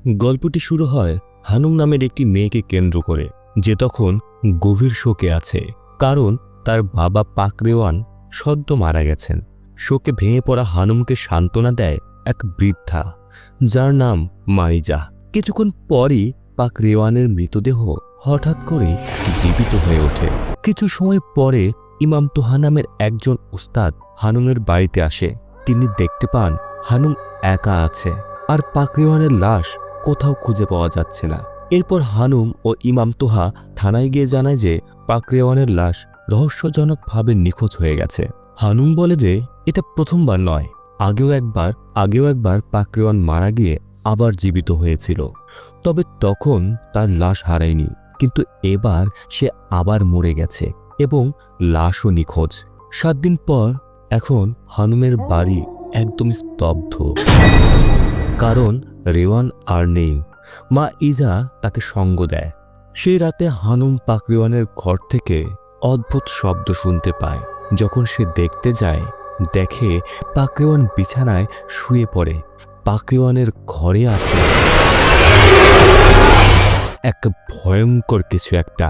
গল্পটি শুরু হয় হানুম নামের একটি মেয়েকে কেন্দ্র করে, যে তখন গভীর শোকে আছে, কারণ তার বাবা পাকরেওয়ান সদ্য মারা গেছেন। শোকে ভেঙে পড়া হানুমকে সান্ত্বনা দেয় এক বৃদ্ধা, যার নাম মাইজা। কিছুক্ষণ পরই পাকরেওয়ানের মৃতদেহ হঠাৎ করে জীবিত হয়ে ওঠে। কিছু সময় পরে ইমাম তোহা নামের একজন উস্তাদ হানুমের বাড়িতে আসে। তিনি দেখতে পান হানুম একা আছে, আর পাকরেওয়ানের লাশ কোথাও খুঁজে পাওয়া যাচ্ছে না। এরপর হানুম ও ইমাম তোহা থানায় গিয়ে জানায় যে পাকরেওয়ানের লাশ রহস্যজনকভাবে নিখোঁজ হয়ে গেছে। হানুম বলে যে এটা প্রথমবার নয়, আগেও একবার পাকরেওয়ান মারা গিয়ে আবার জীবিত হয়েছিল, তবে তখন তার লাশ হারায়নি, কিন্তু এবার সে আবার মরে গেছে এবং লাশও নিখোঁজ। 7 দিন পর এখন হানুমের বাড়ি একদম স্তব্ধ, কারণ রেওয়ান আর নেই। মা ইজা তাকে সঙ্গ দেয়। সেই রাতে হানুম পাকরেওয়ানের ঘর থেকে অদ্ভুত শব্দ শুনতে পায়। যখন সে দেখতে যায়, দেখে পাকরেওয়ান বিছানায় শুয়ে পড়ে। পাকরেওয়ানের ঘরে আছে এক ভয়ঙ্কর কিছু একটা।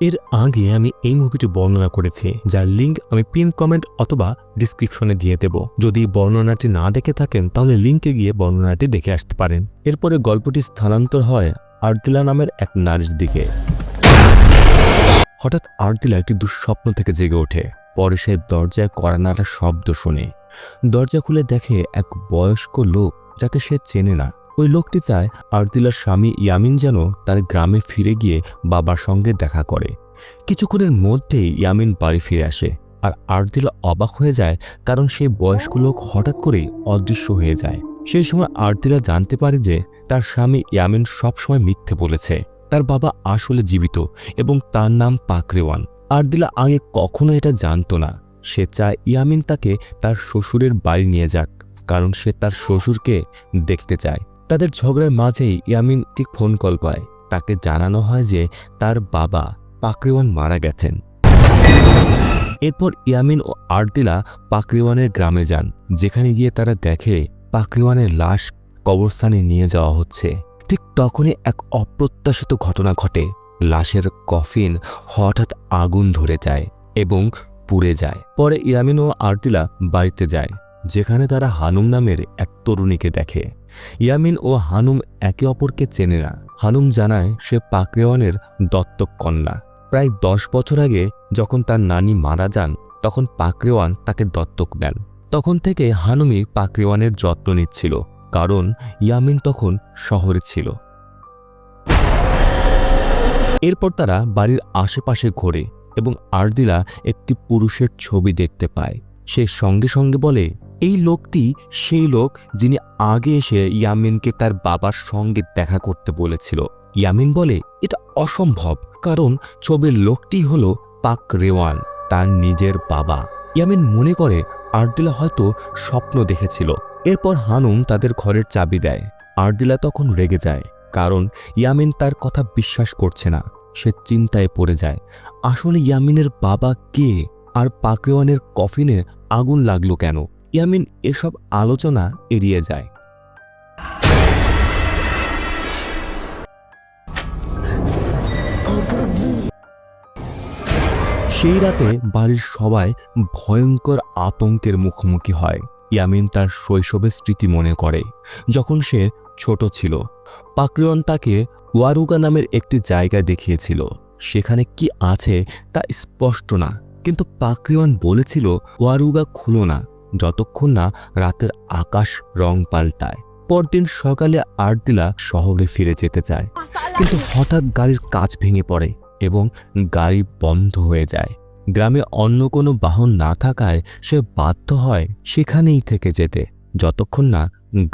এর আগে আমি এই মুভিটি বর্ণনা করেছি, যার লিঙ্ক আমি পিন কমেন্ট অথবা ডিসক্রিপশনে দিয়ে দেব। যদি বর্ণনাটি না দেখে থাকেন তাহলে লিঙ্কে গিয়ে বর্ণনাটি দেখে আসতে পারেন। এরপরে গল্পটি স্থানান্তর হয় আরদিলা নামের এক নারীর দিকে। হঠাৎ আরদিলা একটি দুঃস্বপ্ন থেকে জেগে ওঠে। পরে সে দরজায় কড়া নাড়ার শব্দ শুনে। দরজা খুলে দেখে এক বয়স্ক লোক, যাকে সে চেনে না। ওই লোকটি চায় আরদিলার স্বামী ইয়ামিন যেন তার গ্রামে ফিরে গিয়ে বাবার সঙ্গে দেখা করে। কিছুক্ষণের মধ্যেই ইয়ামিন বাড়ি ফিরে আসে, আর আরদিলা অবাক হয়ে যায়, কারণ সেই বয়স্ক লোক হঠাৎ করেই অদৃশ্য হয়ে যায়। সেই সময় আরদিলা জানতে পারে যে তার স্বামী ইয়ামিন সবসময় মিথ্যে বলেছে। তার বাবা আসলে জীবিত এবং তার নাম পাকরেওয়ান। আরদিলা আগে কখনো এটা জানতো না। সে চায় ইয়ামিন তাকে তার শ্বশুরের বাড়ি নিয়ে যাক, কারণ সে তার শ্বশুরকে দেখতে চায়। তাদের ঝগড়ার মাঝেই ইয়ামিন ঠিক ফোন কল পায়। তাকে জানানো হয় যে তার বাবা পাকরেওয়ান মারা গেছেন। এরপর ইয়ামিন ও আরদিলা পাকরেওয়ানের গ্রামে যান, যেখানে গিয়ে তারা দেখে পাকরেওয়ানের লাশ কবরস্থানে নিয়ে যাওয়া হচ্ছে। ঠিক তখনই এক অপ্রত্যাশিত ঘটনা ঘটে। লাশের কফিন হঠাৎ আগুন ধরে যায় এবং পুড়ে যায়। পরে ইয়ামিন ও আরদিলা বাড়িতে যায়, যেখানে তারা হানুম নামের এক তরুণীকে দেখে। ইয়ামিন ও হানুম একে অপরকে চেনে না। হানুম জানায় সে পাকরেওয়ানের দত্তক কন্যা। প্রায় 10 বছর আগে যখন তার নানি মারা যান, তখন পাকরেওয়ান তাকে দত্তক নেন। তখন থেকে হানুমই পাকরেওয়ানের যত্ন নিচ্ছিল, কারণ ইয়ামিন তখন শহরে ছিল। এরপর তারা বাড়ির আশেপাশে ঘোরে এবং আরদিলা একটি পুরুষের ছবি দেখতে পায়। সে সঙ্গে সঙ্গে বলে, এই লোকটি সেই লোক যিনি আগে এসে ইয়ামিনকে তার বাবার সঙ্গে দেখা করতে বলেছিল। ইয়ামিন বলে, এটা অসম্ভব, কারণ ছবির লোকটি হলো পাকরেওয়ান, তার নিজের বাবা। ইয়ামিন মনে করে আরদিলা হয়তো স্বপ্ন দেখেছিল। এরপর হানুম তাদের ঘরের চাবি দেয়। আরদিলা তখন রেগে যায়, কারণ ইয়ামিন তার কথা বিশ্বাস করছে না। সে চিন্তায় পড়ে যায়, আসলে ইয়ামিনের বাবা কে, আর পাকরেওয়ানের কফিনে আগুন লাগলো কেন? ইয়ামিন এসব আলোচনা এড়িয়ে যায়। সেই রাতে বাড়ির সবাই ভয়ঙ্কর আতঙ্কের মুখোমুখি হয়। ইয়ামিন তার শৈশবের স্মৃতি মনে করে, যখন সে ছোট ছিল। পাকরেওয়ান তাকে ওয়ারুগা নামের একটি জায়গা দেখিয়েছিল। সেখানে কি আছে তা স্পষ্ট না, কিন্তু পাকরেওয়ান বলেছিল ওয়ারুগা খুলো না যতক্ষণ না রাতের আকাশ রং পাল্টায়। পরদিন সকালে আরদিলা শহরে ফিরে যেতে চায়, কিন্তু হঠাৎ গাড়ির কাঁচ ভেঙে পড়ে এবং গাড়ি বন্ধ হয়ে যায়। গ্রামে অন্য কোনো বাহন না থাকায় সে বাধ্য হয় সেখানেই থেকে যেতে, যতক্ষণ না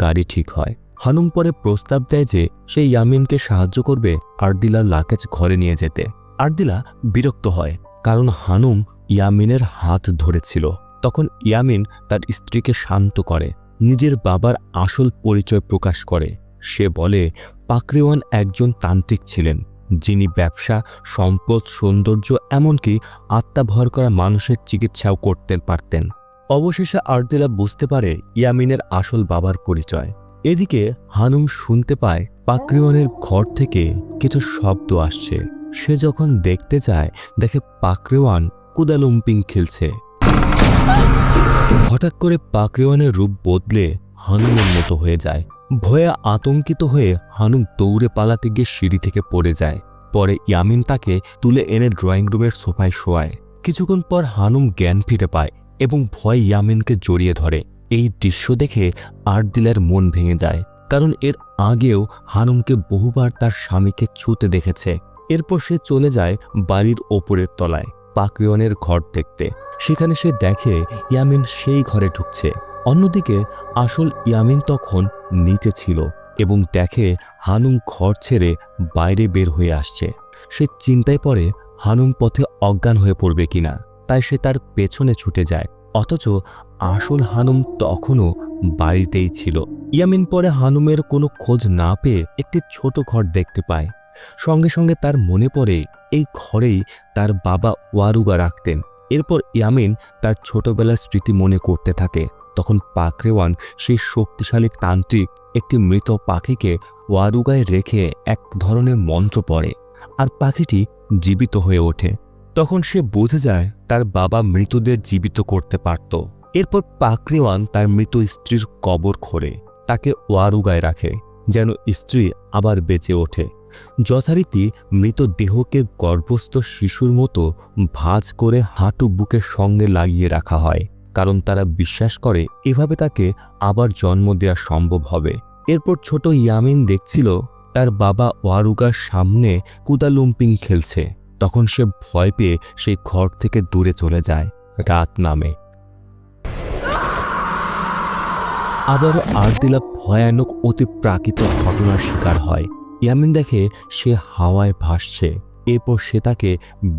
গাড়ি ঠিক হয়। হানুম পরে প্রস্তাব দেয় যে সে ইয়ামিনকে সাহায্য করবে আরদিলার লাগেজ ঘরে নিয়ে যেতে। আরদিলা বিরক্ত হয়, কারণ হানুম ইয়ামিনের হাত ধরেছিল। তখন ইয়ামিন তার স্ত্রীকে শান্ত করে, নিজের বাবার আসল পরিচয় প্রকাশ করে। সে বলে পাকরেওয়ান একজন তান্ত্রিক ছিলেন, যিনি ব্যবসা, সম্পদ, সৌন্দর্য, এমনকি আত্মা ভর করা মানুষের চিকিৎসাও করতে পারতেন। অবশেষে আরদিলা বুঝতে পারে ইয়ামিনের আসল বাবার পরিচয়। এদিকে হানুম শুনতে পায় পাকরিওয়ানের ঘর থেকে কিছু শব্দ আসছে। সে যখন দেখতে যায় দেখে পাকরিওয়ান কুদালুম্পিং খেলছে। হঠাৎ করে পাকরিওয়ানের রূপ বদলে হানুমের মতো হয়ে যায়। ভয়ে আতঙ্কিত হয়ে হানুম দৌড়ে পালাতে গিয়ে সিঁড়ি থেকে পড়ে যায়। পরে ইয়ামিন তাকে তুলে এনে ড্রয়িং রুমের সোফায় শোয়ায়। কিছুক্ষণ পর হানুম জ্ঞান ফিরে পায় এবং ভয় ইয়ামিনকে জড়িয়ে ধরে। এই দৃশ্য দেখে আরদিলের মন ভেঙে যায়, কারণ এর আগেও হানুমকে বহুবার তার স্বামীকে ছুঁতে দেখেছে। এরপর সে চলে যায় বাড়ির ওপরের তলায় পাকরিওয়ানের ঘর দেখতে। সেখানে সে দেখে ইয়ামিন সেই ঘরে ঢুকছে। অন্যদিকে আসল ইয়ামিন তখন নিচে ছিল এবং দেখে হানুম ঘর ছেড়ে বাইরে বের হয়ে আসছে। সে চিন্তায় পড়ে হানুম পথে অজ্ঞান হয়ে পড়বে কিনা, তাই সে তার পেছনে ছুটে যায়। অথচ আসল হানুম তখনও বাড়িতেই ছিল। ইয়ামিন পরে হানুমের কোনো খোঁজ না পেয়ে একটি ছোট ঘর দেখতে পায়। সঙ্গে সঙ্গে তার মনে পড়ে এই ঘরেই তার বাবা ওয়ারুগা রাখতেন। এরপর ইয়ামিন তার ছোটবেলার স্মৃতি মনে করতে থাকে। তখন পাকরিওয়ান সেই শক্তিশালী তান্ত্রিক একটি মৃত পাখিকে ওয়ারুগায় রেখে এক ধরনের মন্ত্র পড়ে, আর পাখিটি জীবিত হয়ে ওঠে। তখন সে বুঝে যায় তার বাবা মৃতদের জীবিত করতে পারত। এরপর পাকরিওয়ান তার মৃত স্ত্রীর কবর খোঁড়ে তাকে ওয়ারুগায় রাখে, যেন স্ত্রী আবার বেঁচে ওঠে। যথারীতি মৃতদেহকে গর্ভস্থ শিশুর মতো ভাঁজ করে হাঁটু বুকের সঙ্গে লাগিয়ে রাখা হয়, কারণ তারা বিশ্বাস করে এভাবে তাকে আবার জন্ম দেওয়া সম্ভব হবে। এরপর ছোট ইয়ামিন দেখছিল তার বাবা ওয়ারুগার সামনে কুদালুম্পিং খেলছে। তখন সে ভয় পেয়ে সেই ঘর থেকে দূরে চলে যায়। রাত নামে। আবারও আরদিলা ভয়ানক অতিপ্রাকৃত ঘটনার শিকার হয়। ইয়ামিন দেখে সে হাওয়ায় ভাসছে। এরপর সে তাকে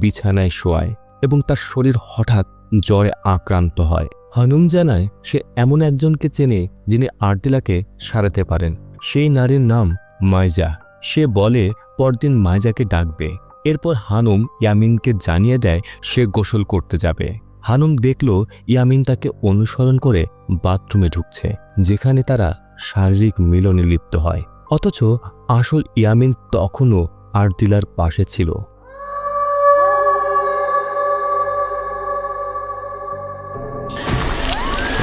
বিছানায় শোয়ায় এবং তার শরীর হঠাৎ জ্বরে আক্রান্ত হয়। হানুম জানায় সে এমন একজনকে চেনে যিনি আরদিলাকে সারাতে পারেন। সেই নারীর নাম মাইজা। সে বলে পরদিন মাইজাকে ডাকবে। এরপর হানুম ইয়ামিনকে জানিয়ে দেয় সে গোসল করতে যাবে। হানুম দেখল ইয়ামিন তাকে অনুসরণ করে বাথরুমে ঢুকছে, যেখানে তারা শারীরিক মিলনে লিপ্ত হয়। অথচ আসল ইয়ামিন তখনও আরদিলার পাশে ছিল।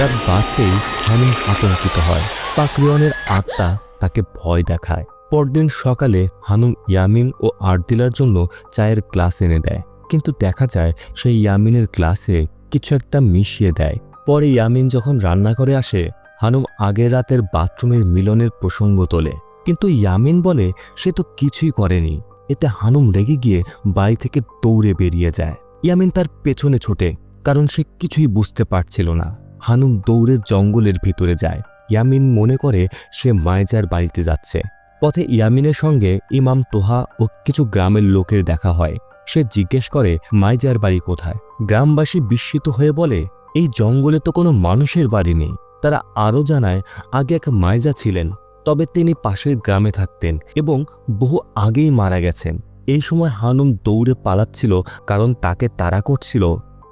রাত বাড়তেই হানুম আতঙ্কিত হয়। পাকরিওয়ানের আত্মা তাকে ভয় দেখায়। পরদিন সকালে হানুম ইয়ামিন ও আরদিলার জন্য চায়ের গ্লাস এনে দেয়, কিন্তু দেখা যায় সেই ইয়ামিনের গ্লাসে কিছু একটা মিশিয়ে দেয়। পরে ইয়ামিন যখন রান্নাঘরে আসে, হানুম আগের রাতের বাথরুমের মিলনের প্রসঙ্গ তোলে, কিন্তু ইয়ামিন বলে সে তো কিছুই করেনি। এতে হানুম রেগে গিয়ে বাড়ি থেকে দৌড়ে বেরিয়ে যায়। ইয়ামিন তার পেছনে ছোটে, কারণ সে কিছুই বুঝতে পারছিল না। হানুম দৌড়ে জঙ্গলের ভিতরে যায়। ইয়ামিন মনে করে সে মাইজার বাড়িতে যাচ্ছে। পথে ইয়ামিনের সঙ্গে ইমাম তোহা ও কিছু গ্রামের লোকের দেখা হয়। সে জিজ্ঞেস করে মাইজার বাড়ি কোথায়। গ্রামবাসী বিস্মিত হয়ে বলে এই জঙ্গলে তো কোনো মানুষের বাড়ি নেই। তারা আরও জানায় আগে এক মাইজা ছিলেন, তবে তিনি পাশের গ্রামে থাকতেন এবং বহু আগেই মারা গেছেন। এই সময় হানুম দৌড়ে পালাচ্ছিল, কারণ তাকে তাড়া করছিল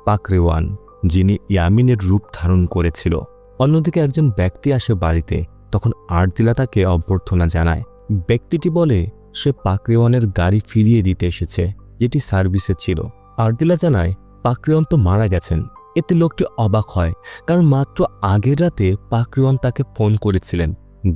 পাকরিওয়ান, যিনি ইয়ামিনের রূপ ধারণ করেছিল। অন্যদিকে একজন ব্যক্তি আসে বাড়িতে। তখন আরদিলা তাকে অভ্যর্থনা জানায়। ব্যক্তিটি বলে সে পাকরিওয়ানের গাড়ি ফিরিয়ে দিতে এসেছে, যেটি সার্ভিসে ছিল। আরদিলা জানায় পাকরিওয়ান তো মারা গেছেন। এতে লোকটি অবাক হয়, কারণ মাত্র আগের রাতে পাকরিওয়ান তাকে ফোন করেছিলেন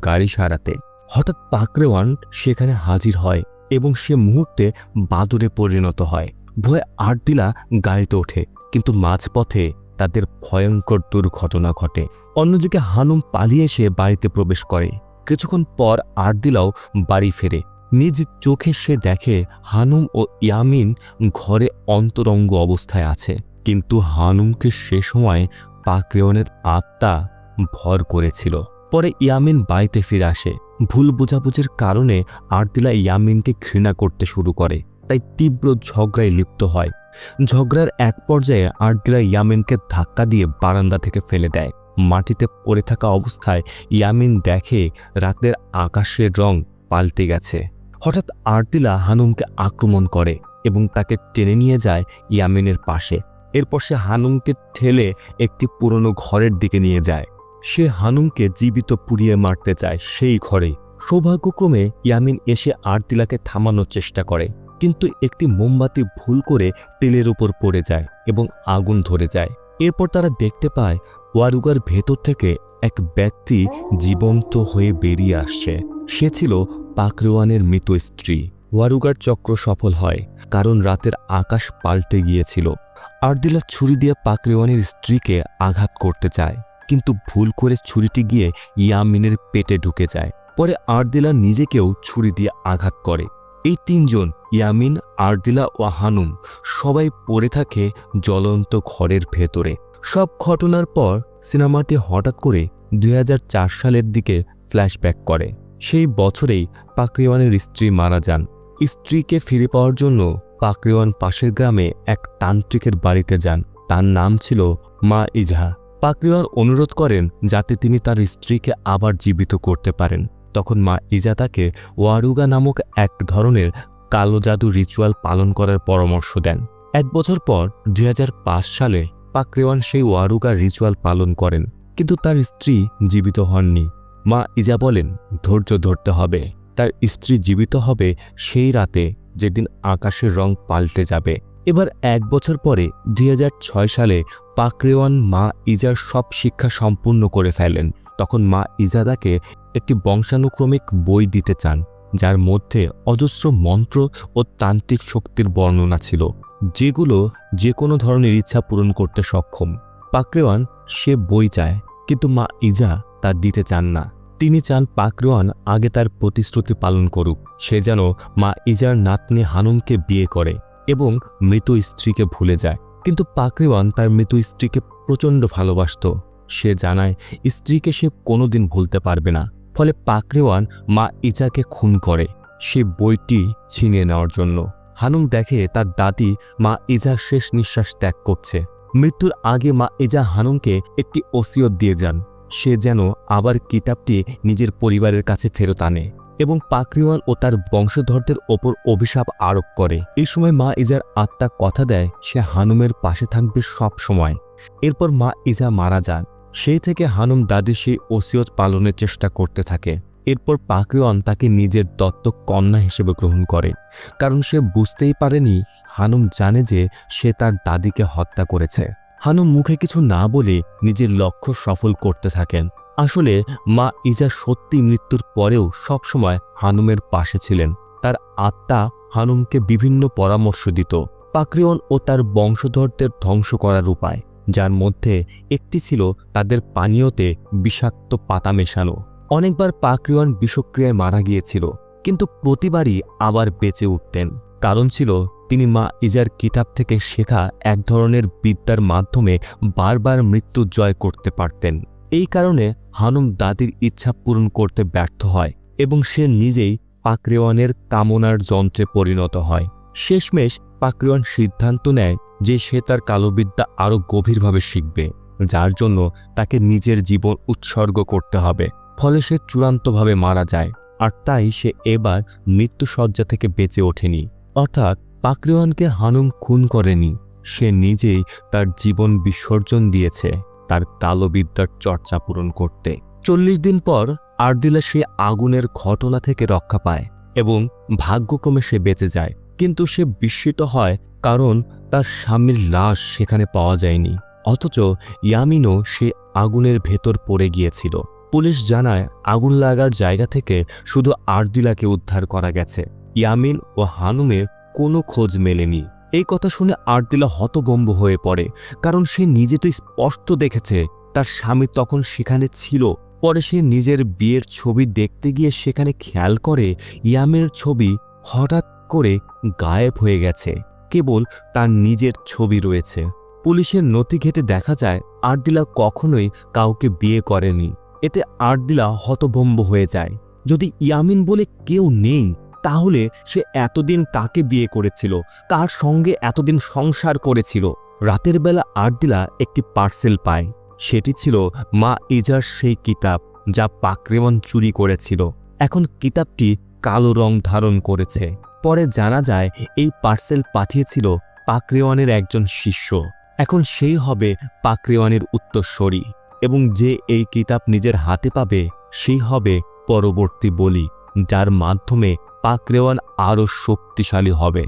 গাড়ি সারাতে। হঠাৎ পাকরিওয়ান সেখানে হাজির হয় এবং সে মুহূর্তে বাদুড়ে পরিণত হয়। ভয়ে আরদিলা গাড়িতে ওঠে, কিন্তু মাঝপথে তাদের ভয়ঙ্কর দুর্ঘটনা ঘটে। অন্যদিকে হানুম পালিয়ে এসে বাড়িতে প্রবেশ করে। কিছুক্ষণ পর আরদিলাও বাড়ি ফেরে। নিজ চোখে সে দেখে হানুম ও ইয়ামিন ঘরে অন্তরঙ্গ অবস্থায় আছে, কিন্তু হানুমকে সে সময় পাকরিওয়ানের আত্মা ভর করেছিল। পরে ইয়ামিন বাড়িতে ফিরে আসে। ভুল বোঝাবুঝির কারণে আরদিলা ইয়ামিনকে ঘৃণা করতে শুরু করে, তাই তীব্র ঝগড়ায় লিপ্ত হয়। ঝগড়ার এক পর্যায়ে আরদিলা ইয়ামিনকে ধাক্কা দিয়ে বারান্দা থেকে ফেলে দেয়। মাটিতে পড়ে থাকা অবস্থায় ইয়ামিন দেখে রাতের আকাশের রং পাল্টে গেছে। হঠাৎ আরদিলা হানুমকে আক্রমণ করে এবং তাকে টেনে নিয়ে যায় ইয়ামিনের পাশে। এরপর সে হানুমকে ঠেলে একটি পুরনো ঘরের দিকে নিয়ে যায়। সে হানুমকে জীবিত পুড়িয়ে মারতে চায় সেই ঘরে। সৌভাগ্যক্রমে ইয়ামিন এসে আরদিলাকে থামানোর চেষ্টা করে, কিন্তু একটি মোমবাতি ভুল করে তেলের উপর পড়ে যায় এবং আগুন ধরে যায়। এরপর তারা দেখতে পায় ওয়ারুগার ভেতর থেকে এক ব্যক্তি জীবন্ত হয়ে বেরিয়ে আসছে। সে ছিল পাকরেওয়ানের মৃত স্ত্রী। ওয়ারুগার চক্র সফল হয়, কারণ রাতের আকাশ পাল্টে গিয়েছিল। আরদিলা ছুরি দিয়ে পাকরেওয়ানের স্ত্রীকে আঘাত করতে চায়, কিন্তু ভুল করে ছুরিটি গিয়ে ইয়ামিনের পেটে ঢুকে যায়। পরে আরদিলা নিজেকেও ছুরি দিয়ে আঘাত করে। এই তিনজন, ইয়ামিন, আরদিলা ও হানুম, সবাই পড়ে থাকে জ্বলন্ত ঘরের ভেতরে। সব ঘটনার পর সিনেমাটি হঠাৎ করে 2004 সালের দিকে ফ্ল্যাশব্যাক করে। সেই বছরেই পাকরেওয়ানের স্ত্রী মারা যান। স্ত্রীকে ফিরে পাওয়ার জন্য পাকরেওয়ান পাশের গ্রামে এক তান্ত্রিকের বাড়িতে যান। তার নাম ছিল মা ইজহা। পাকরেওয়ান অনুরোধ করেন যাতে তিনি তার স্ত্রীকে আবার জীবিত করতে পারেন। তখন মা ইজা তাকে ওয়ারুগা নামক এক ধরনের কালো জাদু রিচুয়াল পালন করার পরামর্শ দেন। 1 বছর পর 2005 সালে পাকরেওয়ান সেই ওয়ারুগা রিচুয়াল পালন করেন, কিন্তু তার স্ত্রী জীবিত হননি। মা ইজা বলেন ধৈর্য ধরতে হবে। তার স্ত্রী জীবিত হবে সেই রাতে যেদিন আকাশের রং পাল্টে যাবে। এবার 1 বছর পরে 2006 সালে পাকরেওয়ান মা ইজার সব শিক্ষা সম্পূর্ণ করে ফেলেন। তখন মা ইজা তাকে একটি বংশানুক্রমিক বই দিতে চান, যার মধ্যে অজস্র মন্ত্র ও তান্ত্রিক শক্তির বর্ণনা ছিল, যেগুলো যে কোনো ধরনের ইচ্ছা পূরণ করতে সক্ষম। পাকরেওয়ান সে বই চায়, কিন্তু মা ইজা তা দিতে চান না। তিনি চান পাকরেওয়ান আগে তার প্রতিশ্রুতি পালন করুক। সে যেন মা ইজার নাতনি হানুমকে বিয়ে করে এবং মৃত স্ত্রীকে ভুলে যায়। কিন্তু পাকরেওয়ান তার মৃত স্ত্রীকে প্রচণ্ড ভালোবাসত। সে জানায় স্ত্রীকে সে কোনোদিন ভুলতে পারবে না। ফলে পাকরেওয়ান মা ইজাকে খুন করে সে বইটি ছিনিয়ে নেওয়ার জন্য। হানুম দেখে তার দাদি মা ইজা শেষ নিঃশ্বাস ত্যাগ করছে। মৃত্যুর আগে মা ইজা হানুমকে একটি ওসিয়ত দিয়ে যান, সে যেন আবার কিতাবটি নিজের পরিবারের কাছে ফেরত আনে এবং পাকরেওয়ান ও তার বংশধরদের ওপর অভিশাপ আরোপ করে। এই সময় মা ইজার আত্মা কথা দেয় সে হানুমের পাশে থাকবে সব সময়। এরপর মা ইজা মারা যান। সেই থেকে হানুম দাদির সেই ওসিয়ত পালনের চেষ্টা করতে থাকে। এরপর পাকরেওয়ান তাকে নিজের দত্তক কন্যা হিসেবে গ্রহণ করে, কারণ সে বুঝতেই পারেনি হানুম জানে যে সে তার দাদিকে হত্যা করেছে। হানুম মুখে কিছু না বলে নিজের লক্ষ্য সফল করতে থাকেন। আসলে মা ইজা সত্যি মৃত্যুর পরেও সবসময় হানুমের পাশে ছিলেন। তার আত্মা হানুমকে বিভিন্ন পরামর্শ দিত, পাকরেওয়ান ও তার বংশধরদের ধ্বংস করার উপায়, যার মধ্যে একটি ছিল তাদের পানীয়তে বিষাক্ত পাতা মেশানো। অনেকবার পাকরেওয়ান বিষক্রিয়ায় মারা গিয়েছিল, কিন্তু প্রতিবারই আবার বেঁচে উঠতেন। কারণ ছিল তিনি মা ইজার কিতাব থেকে শেখা এক ধরনের বিদ্যার মাধ্যমে বারবার মৃত্যু জয় করতে পারতেন। এই কারণে হানুম দাদির ইচ্ছা পূরণ করতে ব্যর্থ হয় এবং সে নিজেই পাকরেওয়ানের কামনার যন্ত্রে পরিণত হয়। শেষমেশ পাকরেওয়ান সিদ্ধান্ত নেয় যে সে তার কালোবিদ্যা আরও গভীরভাবে শিখবে, যার জন্য তাকে নিজের জীবন উৎসর্গ করতে হবে। ফলে সে চূড়ান্তভাবে মারা যায়, আর তাই সে এবার মৃত্যুশয্যা থেকে বেঁচে ওঠেনি। অর্থাৎ পাকরেওয়ানকে হানুম খুন করেনি, সে নিজেই তার জীবন বিসর্জন দিয়েছে তার কালোবিদ্যার চর্চা পূরণ করতে। 40 দিন পর আরদিলা সে আগুনের ঘটনা থেকে রক্ষা পায় এবং ভাগ্যক্রমে সে বেঁচে যায়। কিন্তু সে বিস্মিত হয়, কারণ তার স্বামীর লাশ সেখানে পাওয়া যায়নি, অথচ ইয়ামিনও সে আগুনের ভেতর পড়ে গিয়েছিল। পুলিশ জানায় আগুন লাগার জায়গা থেকে শুধু আরদিলাকে উদ্ধার করা গেছে, ইয়ামিন ও হানুমের কোনো খোঁজ মেলেনি। এই কথা শুনে আরদিলা হতভম্ব হয়ে পড়ে, কারণ সে নিজে তো স্পষ্ট দেখেছে তার স্বামী তখন সেখানে ছিল। পরে সে নিজের বিয়ের ছবি দেখতে গিয়ে সেখানে খেয়াল করে ইয়ামিনের ছবি হঠাৎ করে গায়েব হয়ে গেছে, কেবল তার নিজের ছবি রয়েছে। পুলিশের নথি ঘেঁটে দেখা যায় আরদিলা কখনোই কাউকে বিয়ে করেনি। এতে আরদিলা হতভম্ব হয়ে যায়। যদি ইয়ামিন বলে কেউ নেই, তাহলে সে এতদিন কাকে বিয়ে করেছিল, কার সঙ্গে এতদিন সংসার করেছিল? রাতের বেলা আরদিলা একটি পার্সেল পায়। সেটি ছিল মা ইজার সেই কিতাব যা পাকরেওয়ান চুরি করেছিল। এখন কিতাবটি কালো রং ধারণ করেছে। পরে জানা যায় এই পার্সেল পাঠিয়েছিল পাকরেওয়ানের একজন শিষ্য। এখন সেই হবে পাকরেওয়ানের উত্তরসূরি। এবং যে এই কিতাব নিজের হাতে পাবে সেই হবে পরবর্তী বলি, যার মাধ্যমে পাকড়েওয়ান আরও শক্তিশালী হবে।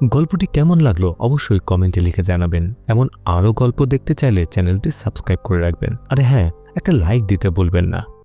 গল্পটি কেমন লাগলো অবশ্যই কমেন্টে লিখে জানাবেন। এমন আরও গল্প দেখতে চাইলে চ্যানেলটি সাবস্ক্রাইব করে রাখবেন। আর হ্যাঁ, একটা লাইক দিতে ভুলবেন না।